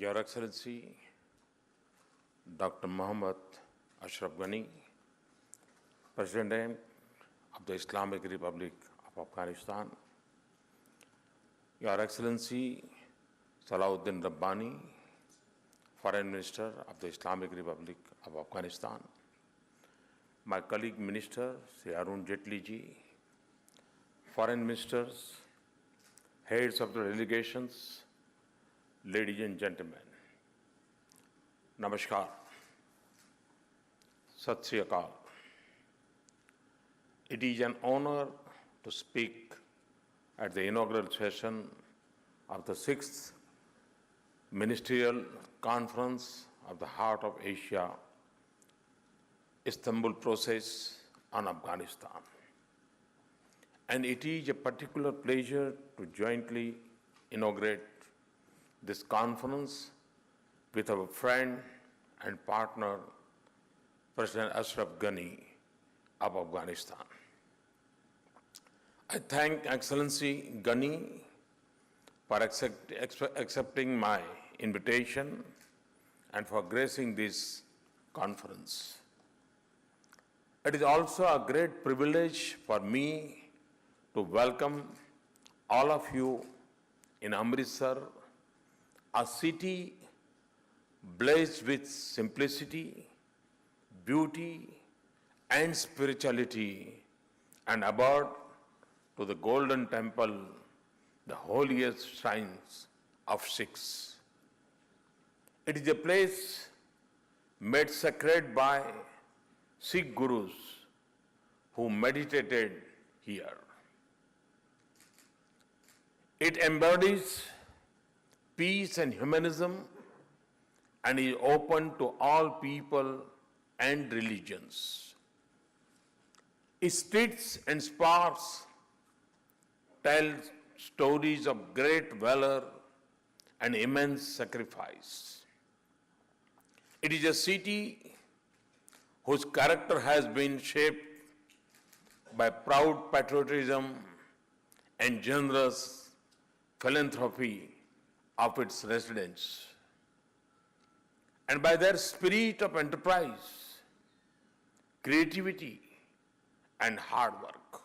Your Excellency, Dr. Muhammad Ashraf Gani, President of the Islamic Republic of Afghanistan, Your Excellency Salahuddin Rabbani, Foreign Minister of the Islamic Republic of Afghanistan, my colleague Minister Sri Arun Jaitley ji, Foreign Ministers, heads of the delegations, ladies and gentlemen, Namaskar, Sat Sri Akal. It is an honor to speak at the inaugural session of the 6th Ministerial Conference of the Heart of Asia, Istanbul process on Afghanistan. And it is a particular pleasure to jointly inaugurate this conference with our friend and partner, President Ashraf Gani of Afghanistan. I thank Excellency Gani for accepting my invitation and for gracing this conference. It is also a great privilege for me to welcome all of you in Amritsar, a city blessed with simplicity, beauty, and spirituality, and abode to the Golden Temple, the holiest shrines of Sikhs. It is a place made sacred by Sikh Gurus who meditated here. It embodies peace and humanism and is open to all people and religions. Its streets and squares tell stories of great valor and immense sacrifice. It is a city whose character has been shaped by proud patriotism and generous philanthropy of its residents, and by their spirit of enterprise, creativity, and hard work.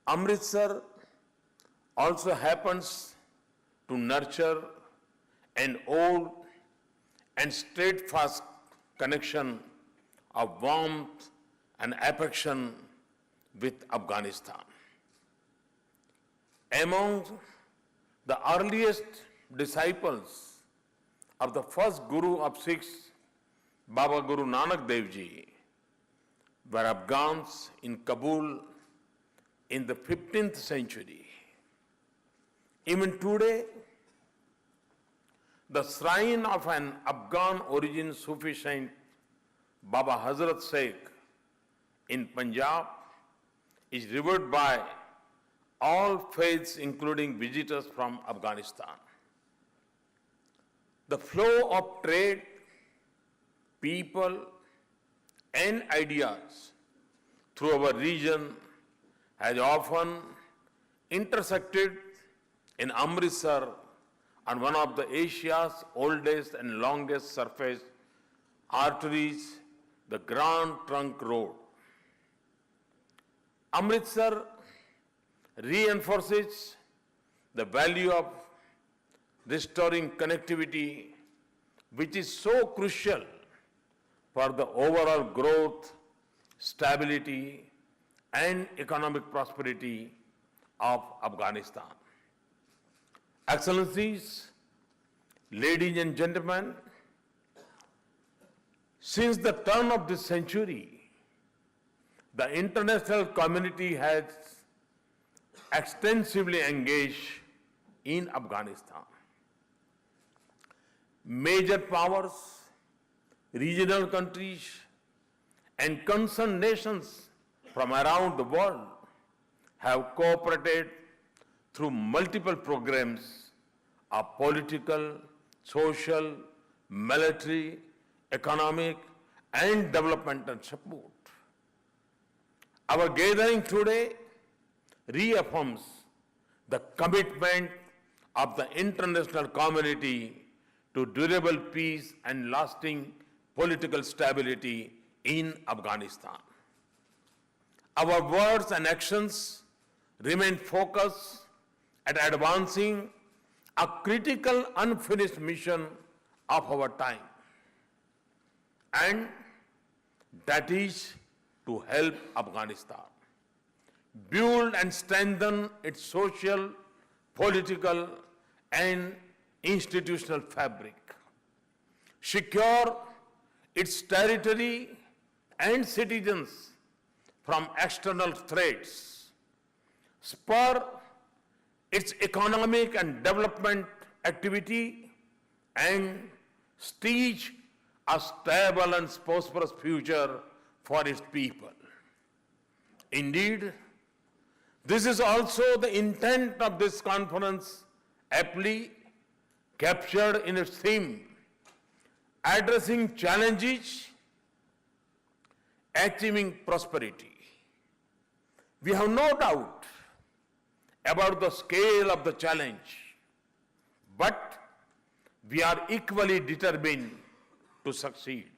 Amritsar also happens to nurture an old and steadfast connection of warmth and affection with Afghanistan. Among the earliest disciples of the first Guru of Sikhs, Baba Guru Nanak Dev Ji, were Afghans in Kabul in the 15th century. Even today, the shrine of an Afghan origin Sufi saint, Baba Hazrat Sheikh in Punjab, is revered by all faiths, including visitors from Afghanistan. The flow of trade, people, and ideas through our region has often intersected in Amritsar on one of the Asia's oldest and longest surface arteries, the Grand Trunk Road. Amritsar reinforces the value of restoring connectivity, which is so crucial for the overall growth, stability, and economic prosperity of Afghanistan. Excellencies, ladies and gentlemen, since the turn of this century, the international community has extensively engaged in Afghanistan. Major powers, regional countries, and concerned nations from around the world have cooperated through multiple programs of political, social, military, economic, and developmental support. Our gathering today reaffirms the commitment of the international community to durable peace and lasting political stability in Afghanistan. Our words and actions remain focused at advancing a critical unfinished mission of our time, and that is to help Afghanistan build and strengthen its social, political, and institutional fabric, secure its territory and citizens from external threats, spur its economic and development activity, and stage a stable and prosperous future for its people. Indeed, this is also the intent of this conference, aptly captured in its theme, addressing challenges, achieving prosperity. We have no doubt about the scale of the challenge, but we are equally determined to succeed.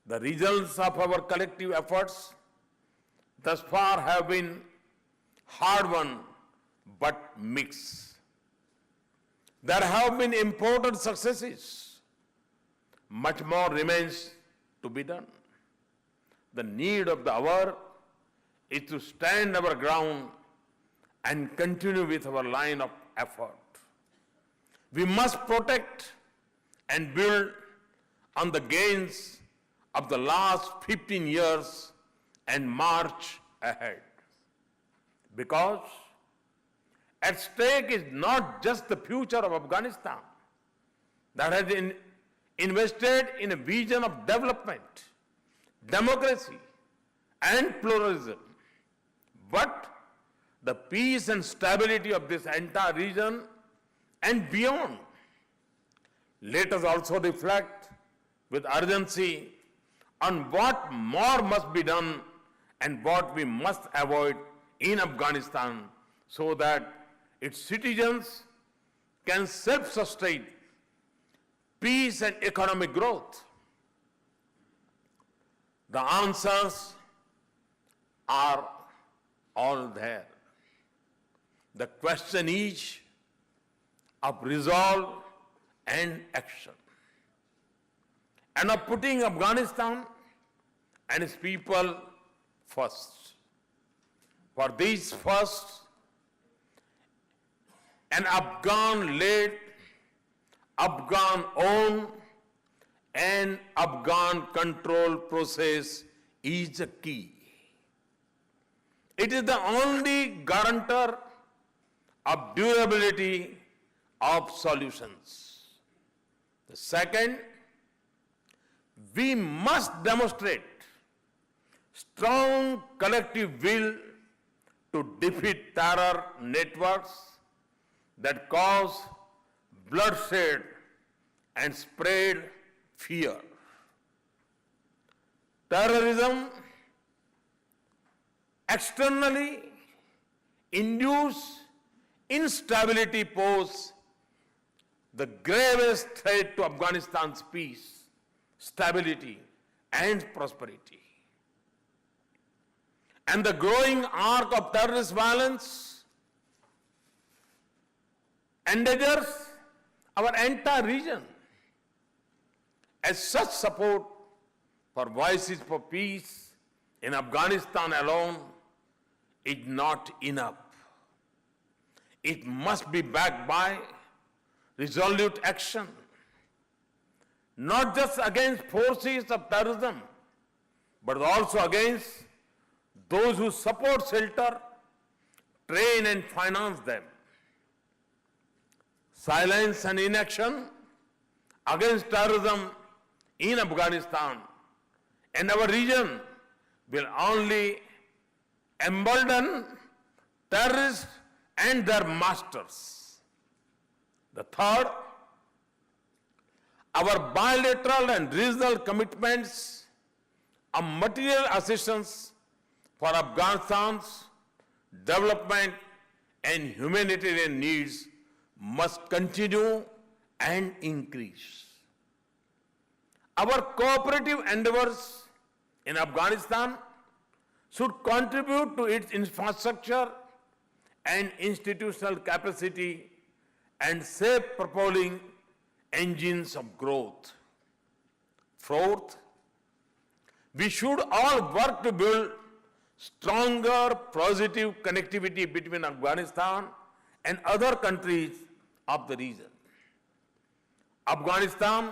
The results of our collective efforts thus far have been hard-won but mixed. There have been important successes. Much more remains to be done. The need of the hour is to stand our ground and continue with our line of effort. We must protect and build on the gains of the last 15 years and march ahead. Because at stake is not just the future of Afghanistan that has been invested in a vision of development, democracy, and pluralism, but the peace and stability of this entire region and beyond. Let us also reflect with urgency on what more must be done and what we must avoid in Afghanistan so that its citizens can self-sustain peace and economic growth. The answers are all there. The question is of resolve and action, and of putting Afghanistan and its people first. For this first, an Afghan-led, Afghan-owned, and Afghan-controlled process is the key. It is the only guarantor of durability of solutions. The second, we must demonstrate strong collective will to defeat terror networks that cause bloodshed and spread fear. Terrorism externally induce instability pose the gravest threat to Afghanistan's peace, stability, and prosperity. And the growing arc of terrorist violence endangers our entire region. As such, support for Voices for Peace in Afghanistan alone is not enough. It must be backed by resolute action, not just against forces of terrorism, but also against those who support, shelter, train, and finance them. Silence and inaction against terrorism in Afghanistan and our region will only embolden terrorists and their masters. The third, our bilateral and regional commitments of material assistance for Afghanistan's development and humanitarian needs must continue and increase. Our cooperative endeavors in Afghanistan should contribute to its infrastructure and institutional capacity and shape propelling engines of growth. Fourth, we should all work to build stronger positive connectivity between Afghanistan and other countries of the region. Afghanistan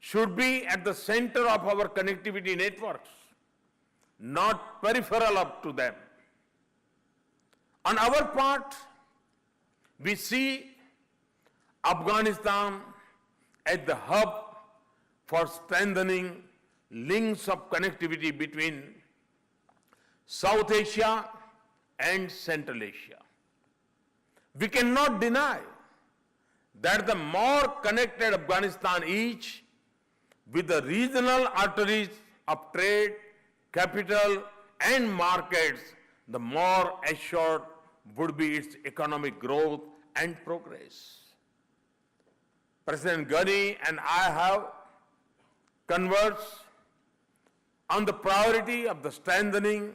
should be at the center of our connectivity networks, not peripheral up to them. On our part, we see Afghanistan as the hub for strengthening links of connectivity between South Asia and Central Asia. We cannot deny that the more connected Afghanistan is with the regional arteries of trade, capital, and markets, the more assured would be its economic growth and progress. President Ghani and I have conversed on the priority of the strengthening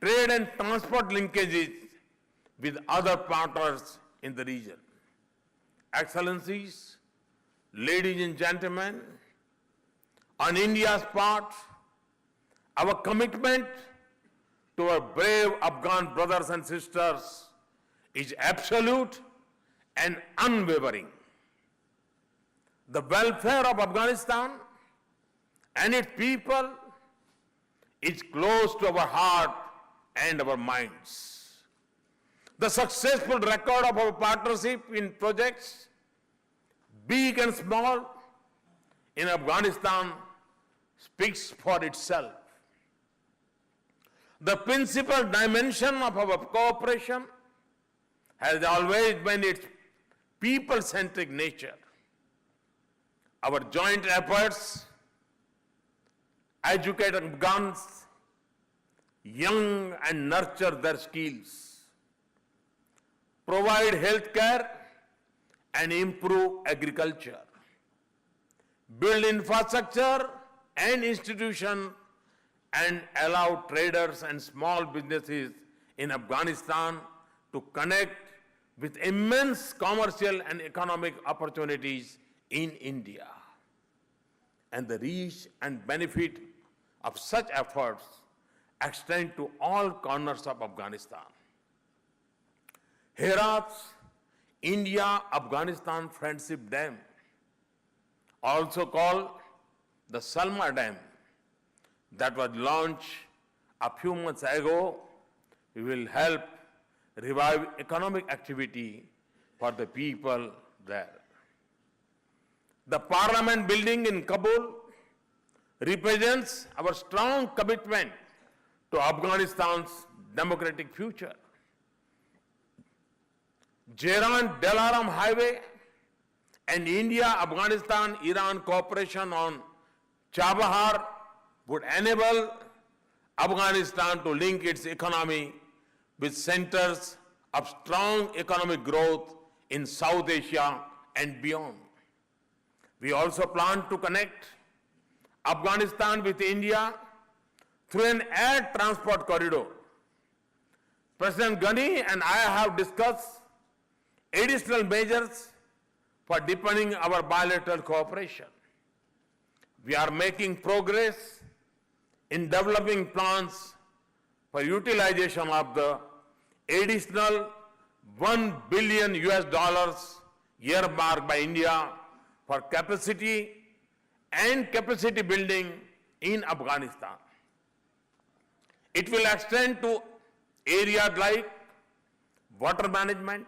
trade and transport linkages with other partners in the region. Excellencies, ladies and gentlemen, on India's part, our commitment to our brave Afghan brothers and sisters is absolute and unwavering. The welfare of Afghanistan and its people is close to our heart and our minds. The successful record of our partnership in projects, big and small, in Afghanistan speaks for itself. The principal dimension of our cooperation has always been its people-centric nature. Our joint efforts educate Afghans young and nurture their skills, provide health care and improve agriculture, build infrastructure and institutions, and allow traders and small businesses in Afghanistan to connect with immense commercial and economic opportunities in India. And the reach and benefit of such efforts extend to all corners of Afghanistan. Herat's India-Afghanistan Friendship Dam, also called the Salma Dam, that was launched a few months ago, will help revive economic activity for the people there. The Parliament building in Kabul represents our strong commitment to Afghanistan's democratic future. Tehran-Dalaram Highway and India-Afghanistan-Iran cooperation on Chabahar would enable Afghanistan to link its economy with centers of strong economic growth in South Asia and beyond. We also plan to connect Afghanistan with India through an air transport corridor. President Ghani and I have discussed additional measures for deepening our bilateral cooperation. We are making progress in developing plans for utilization of the additional $1 billion earmarked by India for capacity and capacity building in Afghanistan. It will extend to areas like water management,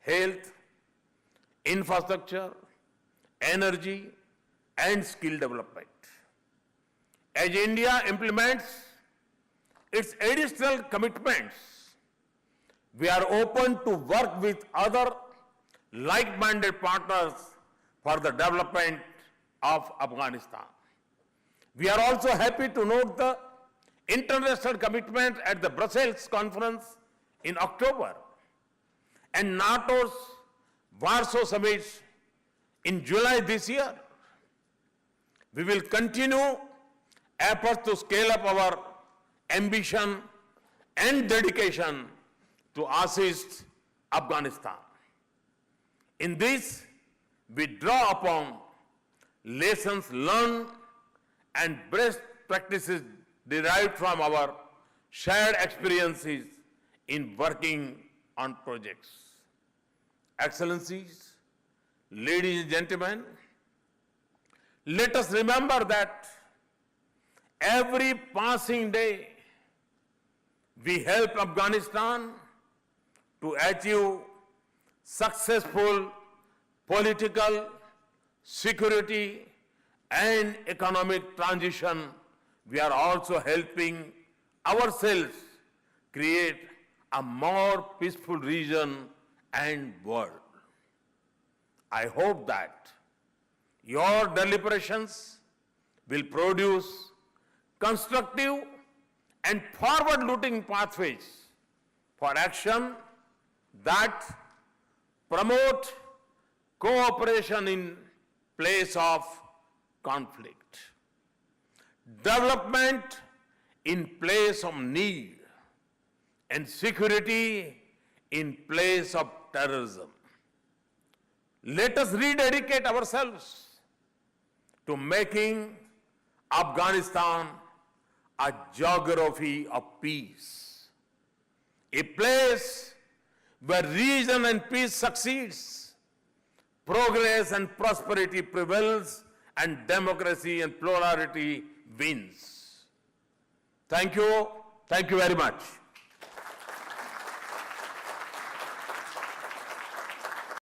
health, infrastructure, energy, and skill development. As India implements its additional commitments, we are open to work with other like-minded partners for the development of Afghanistan. We are also happy to note the international commitment at the Brussels conference in October and NATO's Warsaw Summit in July this year. We will continue efforts to scale up our ambition and dedication to assist Afghanistan. In this, we draw upon lessons learned and best practices derived from our shared experiences in working on projects. Excellencies, ladies and gentlemen, let us remember that every passing day we help Afghanistan to achieve successful political, security, and economic transition. We are also helping ourselves create a more peaceful region and world. I hope that your deliberations will produce constructive and forward-looking pathways for action that promote cooperation in place of conflict, development in place of need, and security in place of terrorism. Let us rededicate ourselves to making Afghanistan a geography of peace, a place where reason and peace succeeds, progress and prosperity prevails, and democracy and plurality wins. Thank you very much.